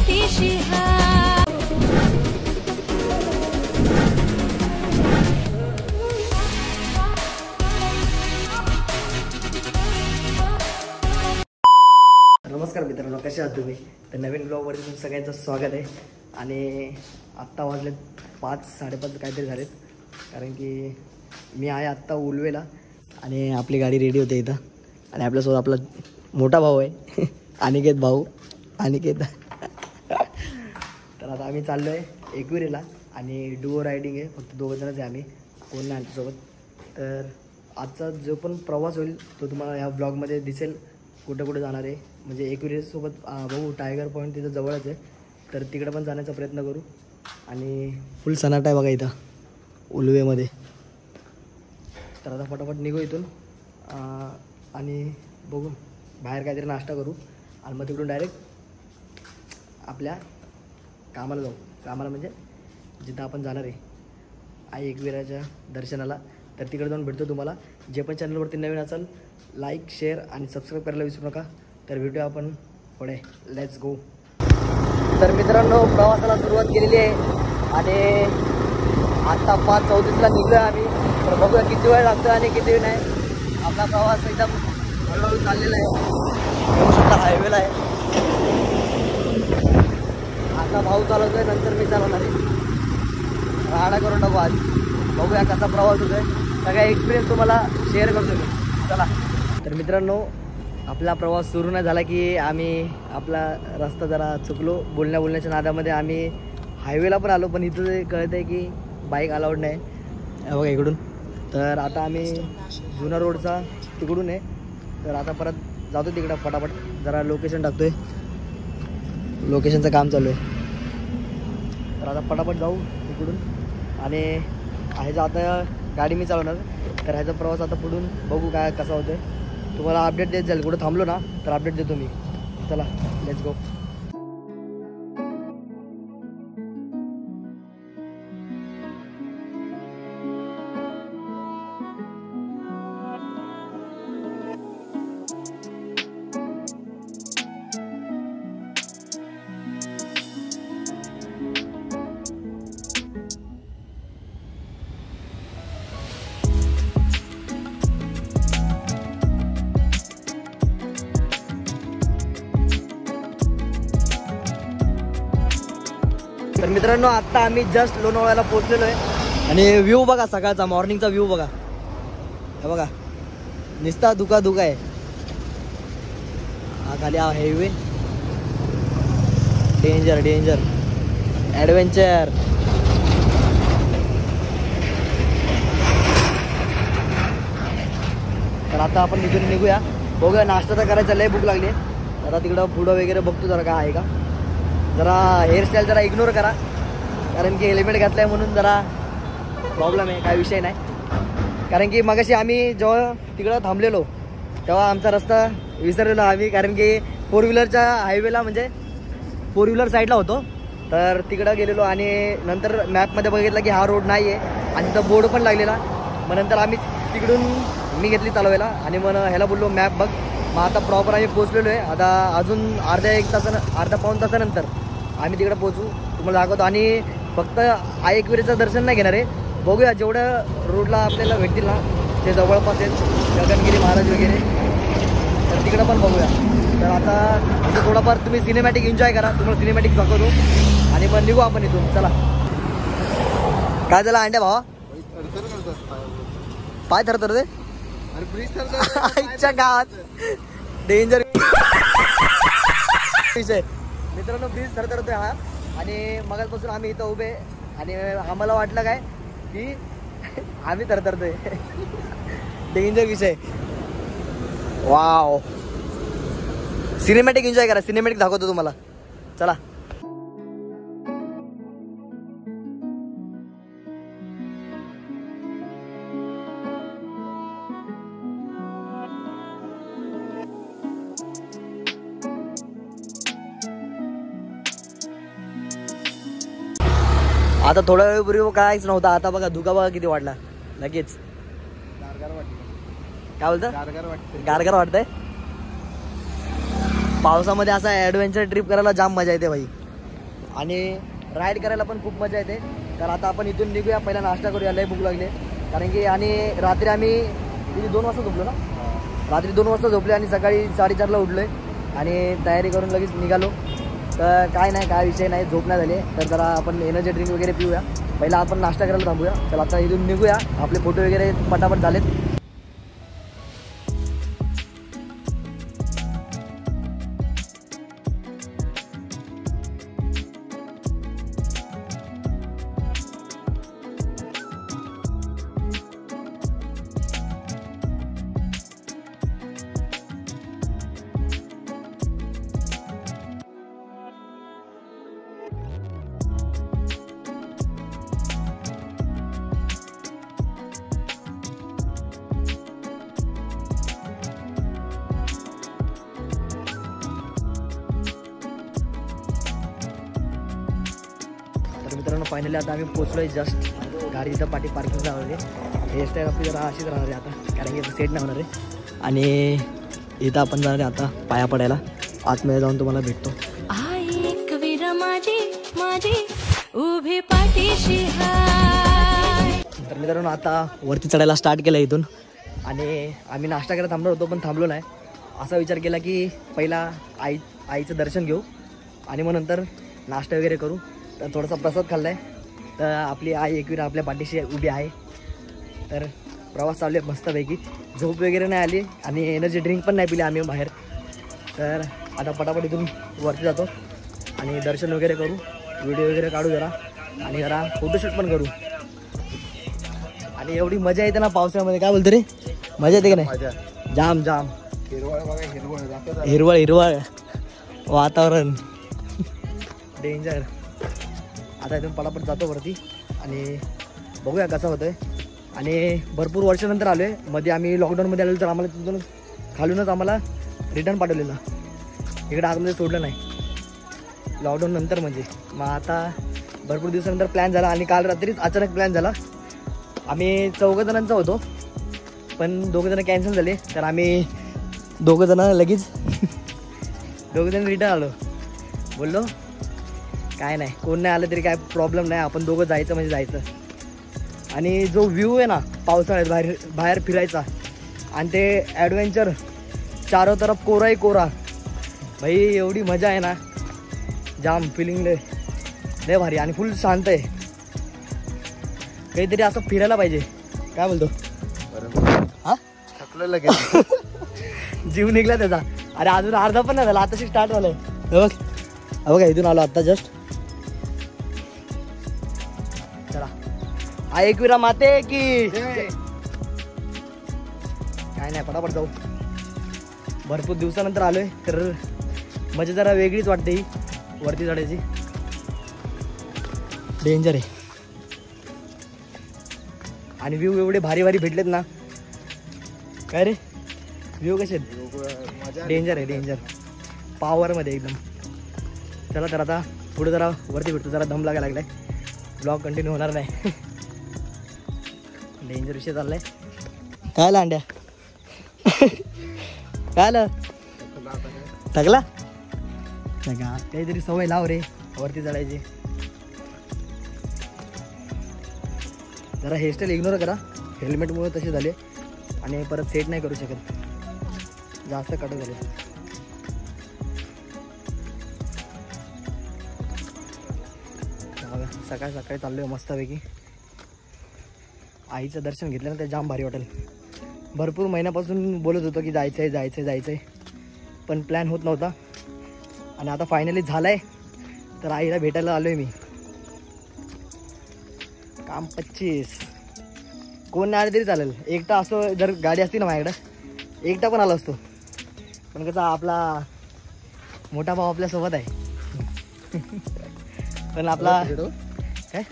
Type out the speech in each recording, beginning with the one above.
नमस्कार मित्रांनो, कसे आहात तुम्ही? तर नवीन ब्लॉगवरती तुमचं सगळ्यांचं स्वागत आहे. आणि आत्ता वाजलेत 5-5:30 काहीतरी झालेत, कारण की मी आहे आत्ता उलवेला आणि आपली गाडी रेडी होते इथं. आणि आपल्यासोबत आपला मोठा भाऊ आहे अनिकेत भाऊ. अनिकेत तर आता आम्ही चाललो आहे एकविरेला आणि डुओ रायडिंग आहे. फक्त 2 जणच आहे आम्ही, कोण नाही आमच्यासोबत. तर आजचा जो पण प्रवास होईल तो तुम्हाला ह्या ब्लॉगमध्ये दिसेल, कुठं कुठं जाणार आहे. म्हणजे एकविरेसोबत भाऊ टायगर पॉईंट तिथं जवळच आहे, तर तिकडं पण जाण्याचा प्रयत्न करू. आणि फुल सनाटा आहे बघा इथं उलवेमध्ये. तर आता फटाफट निघू इथून आणि बघू बाहेर काहीतरी नाश्ता करू आणि मग तिकडून डायरेक्ट आपल्या कामाला जाऊ. कामाला म्हणजे जिथं आपण जाणार आहे आई एकविराच्या दर्शनाला. तर तिकडे जाऊन भेटतो तुम्हाला. जे पण चॅनलवरती नवीन असेल लाईक, शेअर आणि सबस्क्राईब करायला विसरू नका. तर भेटूया आपण पुढे. Let's go. तर मित्रांनो, प्रवासाला सुरुवात केलेली आहे आणि आत्ता 5:34ला निघलो आहे आम्ही. तर बघूया किती वेळ लागतो आणि किती वेळ नाही. आपला प्रवास एकदम हळूहळू चाललेला आहे. बघू शकता हायवेला आहे. आता भाऊ चालवतो आहे, नंतर मी चालवणार आहे. राडा करून टाकू आज. बघूया कसा प्रवास होतो आहे. सगळा एक्सपिरियन्स तुम्हाला शेअर करतो मी. चला. तर मित्रांनो, आपला प्रवास सुरू नाही झाला की आम्ही आपला रस्ता जरा चुकलो. बोलण्याच्या नादामध्ये आम्ही हायवेला पण आलो, पण इथं कळतं आहे की बाईक अलाउड नाही बघा इकडून. तर आता आम्ही जुना रोडचा तिकडून आहे. तर आता परत जातो तिकडं पटापट. जरा लोकेशन टाकतो आहे, लोकेशनचं काम चालू आहे. तर आता पटापट जाऊ तिकडून. आणि ह्याचं आता गाडी मी चालवणार. तर ह्याचा प्रवास आता पुढून बघू काय कसा होतो आहे. तुम्हाला अपडेट देत जाईल. कुठं थांबलो ना तर अपडेट देतो मी. चला, लेट्स गो. तर मित्रांनो, आत्ता आम्ही जस्ट लोणावळ्याला पोहोचलेलो आहे. आणि व्ह्यू बघा सकाळचा, मॉर्निंगचा व्ह्यू बघा. हे बघा निस्ता धुका आहे. हा खाली हा हायवे. Danger adventure. तर आता आपण इथून निघूया. बघूया, नाश्ता तर करायचा, लय भूक लागली आहे. आता तिकडं पुढं वगैरे बघतो जरा काय आहे का. जरा हेअरस्टाईल जरा इग्नोर करा, कारण की हेल्मेट घातलं आहे म्हणून जरा प्रॉब्लेम आहे. काय विषय नाही, कारण की मगाशी आम्ही जेव्हा तिकडं थांबलेलो तेव्हा आमचा रस्ता विसरलेलो आम्ही, कारण की 4 व्हीलरच्या हायवेला म्हणजे 4 व्हीलर साईडला होतो. तर तिकडं गेलेलो आणि नंतर मॅपमध्ये बघितलं की हा रोड नाही आहे आणि तिथं बोर्ड पण लागलेला. मग नंतर आम्ही तिकडून मी घेतली चालवायला आणि मग ह्याला बोललो मॅप बघ. मग आता प्रॉपर आम्ही पोचलेलो आहे. आता अजून अर्धा-पाऊण तासानंतर आम्ही तिकडे पोचू, तुम्हाला दाखवतो. आणि फक्त आई एकविरेचं दर्शन नाही घेणार आहे. बघूया जेवढं रोडला आपल्याला भेटतील ना ते जवळपास आहेत, गगनगिरी महाराज वगैरे, तर तिकडं पण बघूया. तर आता इथं थोडाफार तुम्ही सिनेमॅटिक एन्जॉय करा, तुम्हाला सिनेमॅटिक दाखवतो आणि मग निघू आपण इथून. चला. काय झालं अंड्या भावा? पाय थरथर ते आईच्या गावात डेंजर विषय. मित्रांनो, ब्रिज थरथरतोय हा. आणि मगापासून आम्ही इथं उभे आणि आम्हाला वाटलं काय की आम्ही थरथरतोय. डेंजर विषय. वाव. सिनेमॅटिक एन्जॉय करा, सिनेमॅटिक दाखवतो तुम्हाला. चला. आता थोड्या वेळपूर्वी काहीच नव्हता, आता बघा धुका बघा किती वाढला लगेच. काय बोलतं? गारगार वाटतंय. पावसामध्ये असा ॲडव्हेंचर ट्रिप करायला जाम मजा येते भाई. आणि राईड करायला पण खूप मजा येते. तर आता आपण इथून निघूया, पहिला नाश्ता करूया, लय भूक लागले. कारण की आणि रात्री आम्ही 2 वाजता झोपलो ना, रात्री 2 वाजता झोपले आणि सकाळी 4:30ला उठलो आहे आणि तयारी करून लगेच निघालो. तर काय नाही, काय विषय नाही, झोप नाही झाली. तर जरा आपण एनर्जी ड्रिंक वगैरे पिऊया, पहिला आपण नाश्ता करायला थांबूया. तर आता इथून निघूया, आपले फोटो वगैरे पटापट झालेत. मित्रांनो फायनली आता आम्ही पोचलोय. जस्ट गाडी इथं पाठी पार्किंग लावली. हेअरस्टाईल आपली जरा अशीच राहणार आहे आता, कारण की आता सेट नाही होणार आहे. आणि इथं आपण जाणार आहे आता पाया पडायला. आतमध्ये जाऊन तुम्हाला भेटतो. तर मित्रांनो आता वरती चढायला स्टार्ट केलं इथून. आणि आम्ही नाश्ता करायला थांबलो होतो, पण थांबलो नाही. असा विचार केला की पहिला आईचं दर्शन घेऊ आणि मग नंतर नाश्ता वगैरे करू. तर थोडासा प्रसाद खाल्ला आहे. तर आपली आई एकविरा आपल्या पाठीशी उभी आहे. तर प्रवास चालू आहे मस्तपैकी. झोप वगैरे नाही आली आणि एनर्जी ड्रिंक पण नाही पिली आम्ही बाहेर. तर आता पटापट इथून वरती जातो आणि दर्शन वगैरे करू, व्हिडिओ वगैरे काढू जरा आणि जरा फोटोशूट पण करू. आणि एवढी मजा येते ना पावसाळ्यामध्ये, काय बोलतो रे, मजा येते की नाही? जाम जाम हिरवळ हिरवळ वातावरण डेंजर. आता इथून पटापट जातो वरती आणि बघूया कसं होतं आहे. आणि भरपूर वर्षानंतर आलो आहे. मध्ये आम्ही लॉकडाऊनमध्ये आलेलो, तर आम्हाला तिथून खालूनच आम्हाला रिटर्न पाठवलेलं, इकडे आतमध्ये सोडलं नाही लॉकडाऊन नंतर. म्हणजे मग आता भरपूर दिवसानंतर प्लॅन झाला आणि काल रात्रीच अचानक प्लॅन झाला. आम्ही 4 जणांचा होतो, पण 2 जण कॅन्सल झाले. तर आम्ही 2 जण लगेच 2 जण रिटर्न आलो. बोललो काय नाही, कोण नाही आलं तरी काय प्रॉब्लेम नाही, आपण 2 जायचं म्हणजे जायचं. आणि जो व्ह्यू आहे ना पावसाळ्यात बाहेर फिरायचा आणि ते ॲडव्हेंचर, चारो तरफ कोराही कोरा, भाई एवढी मजा आहे ना, जाम फिलिंग लय भारी आणि फुल शांत आहे. काहीतरी असं फिरायला पाहिजे, काय बोलतो? हा थकलं लगेच जीव निघला त्याचा. अरे अजून अर्धा पण नाही झाला, आताशी स्टार्ट झालंय. बघ बघा इथून आलो आता जस्ट. चला आई एकविरा माते की काय नाही, पटापट जाऊ. भरपूर दिवसानंतर आलोय तर मजा जरा वेगळीच वाटते ही वरती चढायची. डेंजर आहे आणि व्ह्यू एवढे भारी भारी भेटलेत ना. काय रे व्ह्यू कसे आहेत? डेंजर आहे, डेंजर पॉवरमध्ये एकदम. चला तर आता पुढे जरा वरती भेटतो, जरा दम लागायला लागलाय, ब्लॉग कंटिन्यू होणार नाही. डेंजर विषय चाललाय. काय लांड्या काय आलं, थकला का? काहीतरी सवय लाव रे वरती चढायची. जरा हेअरस्टाईल इग्नोर करा, हेल्मेटमुळे तसे झाले आणि परत सेट नाही करू शकत, जास्त कट झाले. सकाळी सकाळी चाललोय मस्तपैकी. आईचं दर्शन घेतलं ना, ते जाम भारी वाटेल. भरपूर महिन्यापासून बोलत होतो की जायचं आहे जायचं आहे जायचं आहे, पण प्लॅन होत नव्हता. आणि आता फायनली झालं आहे. तर आईला भेटायला आलो आहे मी. काम 25 कोण नाही आलं तरी चालेल, एकटा असो, जर गाडी असती ना माझ्याकडं एकटा पण आला असतो. पण कसं आपला मोठा भाऊ आपल्यासोबत आहे. पण आपला काय,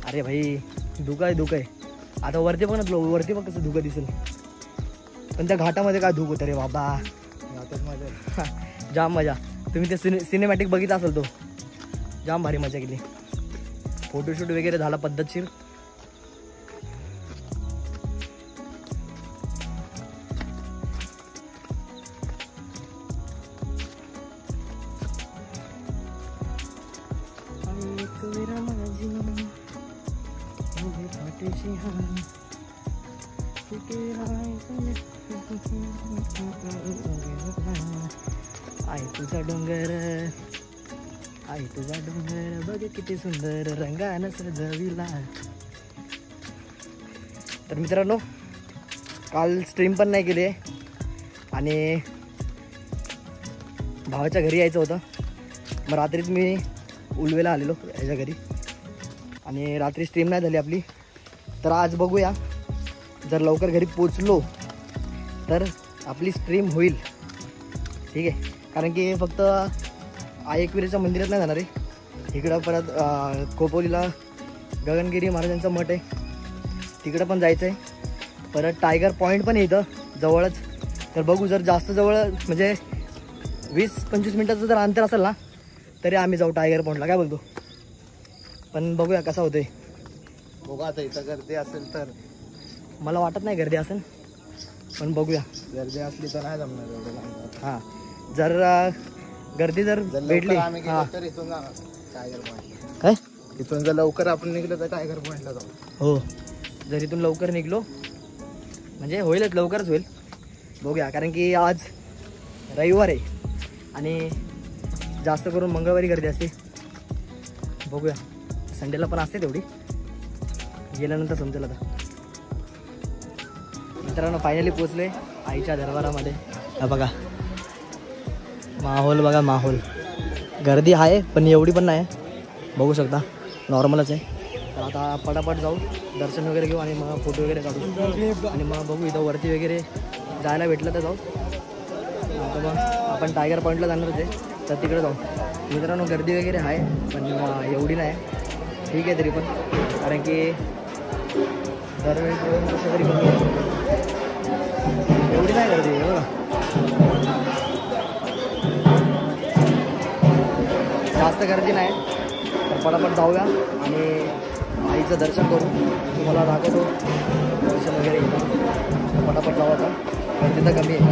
अरे भाई धुकं आहे. आता वरती बघ ना, वरती बघ कसं धुकं दिसेल. पण त्या घाटामध्ये काय धुक होतं रे बाबा, जाम मजा. तुम्ही ते सिनेमॅटिक बघितला असेल, तो जाम भारी मजा केली. फोटोशूट वगैरे झाला पद्धतशीर. आहे तुझा डोंगर, आहे तुझा डोंगर, बघ किती सुंदर रंगानं सजविला. तर मित्रांनो, काल स्ट्रीम पण नाही केली आणि भावाच्या घरी यायचं होतं. मग रात्रीच मी उलवेला आलेलो याच्या घरी आणि रात्री स्ट्रीम नाही झाली आपली. तर आज बघूया, जर लवकर घरी पोचलो तर आपली स्ट्रीम होईल. ठीक आहे, कारण की फक्त आई एकविरेच्या मंदिरात नाही जाणार आहे. इकडं परत खोपोलीला गगनगिरी महाराजांचं मठ आहे, तिकडं पण जायचं आहे. परत टायगर पॉईंट पण आहे इथं जवळच. तर बघू, जर जास्त जवळ म्हणजे 20-25 मिनटाचं जर अंतर असेल ना तरी आम्ही जाऊ टायगर पॉईंटला. काय बोलतो? पण बघूया कसा होतोय. बघा आता इथं गर्दी असेल तर. मला वाटत नाही गर्दी असेल, पण बघूया. गर्दी असली तर नाही जमणार एवढं लांब. हां, जर गर्दी जर भेटली आम्ही हां गेलो तर इथून टायगर पॉईंट. काय इथून जर लवकर आपण निघलो तर टायगर पॉईंटला जाऊ. हो, जर इथून लवकर निघलो म्हणजे होईलच, लवकरच होईल. बघूया, कारण की आज रविवार आहे आणि जास्त करून मंगळवारी गर्दी असते. बघूया, संडेला पण असते तेवढी, गेल्यानंतर समजेल. आता मित्रांनो, फायनली पोचले आईच्या दरबारामध्ये. हा बघा माहोल, बघा माहोल. गर्दी आहे पण एवढी पण नाही, बघू शकता, नॉर्मलच आहे. तर आता पटापट जाऊ, दर्शन वगैरे घेऊ आणि मग फोटो वगैरे काढू आणि मग बघू इथं वरती वगैरे जायला भेटलं तर जाऊ. आता मग आपण टायगर पॉईंटला जाणारच आहे, तर तिकडे जाऊ. मित्रांनो, गर्दी वगैरे आहे पण एवढी नाही. ठीक आहे तरी पण, कारण की दरवेळी कसं तरी कमी एवढी नाही गर्दी आहे बघा. जास्त गर्दी नाही, तर पटापट जाऊया आणि आईचं दर्शन करू. तुम्हाला दाखवतो दर्शन वगैरे घेतो. पटापट जाऊ आता, गर्दी तर कमी आहे.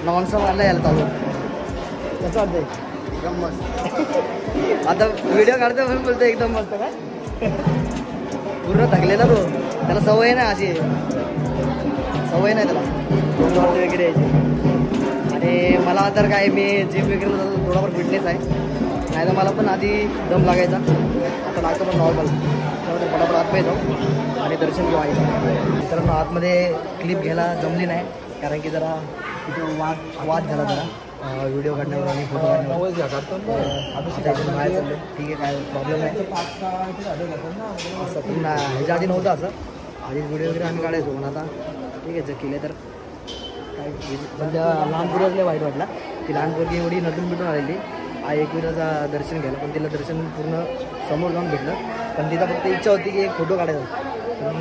नॉनस्टॉप वाढला यायला चालू. कसं वाटतंय? एकदम मस्त. आता व्हिडिओ काढतो म्हणून बोलतो एकदम मस्त. काय पूर्ण थकलेला तो, त्याला सवय नाही, अशी सवय नाही त्याला डोंगरावरती वगैरे यायची. आणि मला तर काय, मी जिम वगैरे जातो, थोडाफार फिटनेस आहे. नाही तर मला पण आधी दम लागायचा, आता लागतो पण नॉर्मल. त्यामुळे पटापट आतमध्ये जाऊ आणि दर्शन घेऊ आईचं. मित्रांनो, आतमध्ये क्लिप घ्यायला जमली नाही, कारण की जरा तिथं वाद झाला जरा व्हिडिओ काढण्यावर आणि फोटो काढण्यावर. बाहेर चाललो. ठीक आहे, काय प्रॉब्लेम नाही. असं पण ह्याच्या आधी नव्हतं, असं आधीच व्हिडिओ वगैरे आम्ही काढायचो. पण आता ठीक आहे, जर केले तर काय. पण त्या लहान पोरीला वाईट वाटला. ती लहान पोरगी एवढी नटून बिटून आलेली आई एकविराचा दर्शन घ्यायला, पण तिला दर्शन पूर्ण समोर जाऊन भेटलं. पण तिचा फक्त इच्छा होती की एक फोटो काढायचा, पण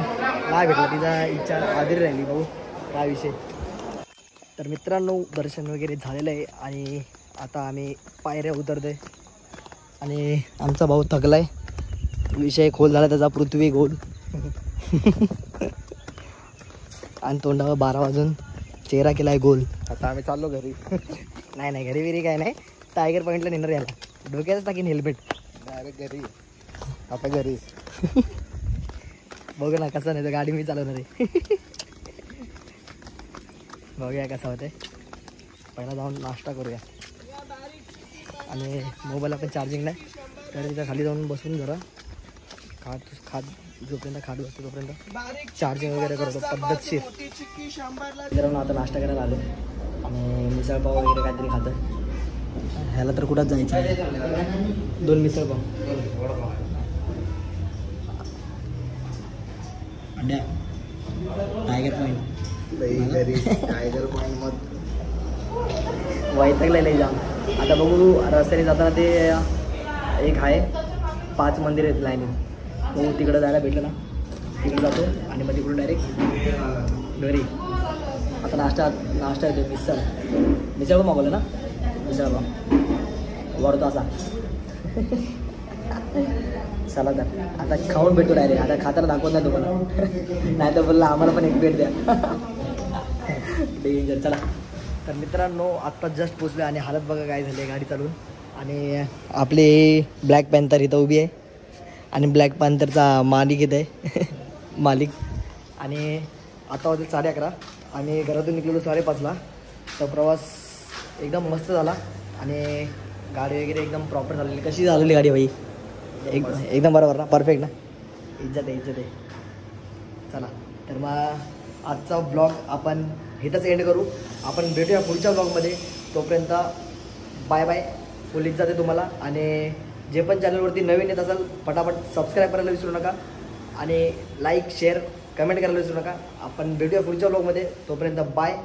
नाही भेटला. तिचा इच्छा आधी राहिली. भाऊ काय विषय. तर मित्रांनो, दर्शन वगैरे झालेलं आहे आणि आता आम्ही पायऱ्या उतरतो आहे आणि आमचा भाऊ थकला आहे. विषय खोल झाला त्याचा, पृथ्वी गोल. आणि तोंडावर 12 वाजून चेहरा केला आहे गोल. आता आम्ही चाललो घरी. नाही घरी बिरी काय नाही, टायगर पॉईंटला नेणार याला. डोक्यातच टाकीन हेल्मेट. डायरेक्ट घरी. आता घरी बघू ना कसं, नाही तर गाडी मी चालवणार आहे. बघूया कसं होतं. पहिला जाऊन नाश्ता करूया आणि मोबाईल आपण चार्जिंग नाही, तर तिथं खाली जाऊन बसून जरा खात जोपर्यंत खात बसतो तोपर्यंत चार्जिंग वगैरे करतो पद्धतशीर. मित्रांनो, आता नाश्ता करायला आलो आणि मिसळपाव वगैरे काहीतरी खातं. ह्याला तर कुठंच जायचं आहे. 2 मिसळपाव अंड्या. टायगर पॉईंट टायगर पॉईंट मग वैतागलेलं जाम. आता बघू, रस्त्याने जाताना ते एक आहे, 5 मंदिर आहेत लाईनीत. मग तिकडं जायला भेटलं ना, तिकडे जातो आणि मग तिकडून डायरेक्ट घरी. आता नाश्ता येतो मिसळपाव मागवलं ना, मिसळपाव वरतो असा. चला तर आता खाऊन भेटतो डायरेक्ट. आता खाताना दाखवत नाही तुम्हाला, नाही तर बोलला आम्हाला पण एक भेट द्या. डेंजर. चला तर मित्रांनो आत्ता जस्ट पोचलो आणि हालत बघा काय झाली गाडी चालवून. आणि आपली ब्लॅक पॅन्थर इथं उभी आहे आणि ब्लॅक पॅन्थरचा मालिक इथं आहे मालिक. आणि आता वाजले 11:30 आणि घरातून निघलेलो 5:30ला. तर प्रवास एकदम मस्त झाला आणि गाडी वगैरे एकदम प्रॉपर झालेली. कशी झालेली गाडी भाई? एकदम बरोबर ना, परफेक्ट ना, इज्जत आहे. चला तर मग आजचा ब्लॉग आपण इथंच एंड करू. आपण भेटूया पुढच्या ब्लॉगमध्ये. तोपर्यंत बाय बाय, फुल इज्जत आहे तुम्हाला. आणि जे पण चॅनलवरती नवीन येत असाल पटापट सबस्क्राईब करायला विसरू नका आणि लाईक शेअर कमेंट करायला विसरू नका. आपण भेटूया पुढच्या ब्लॉगमध्ये. तोपर्यंत बाय.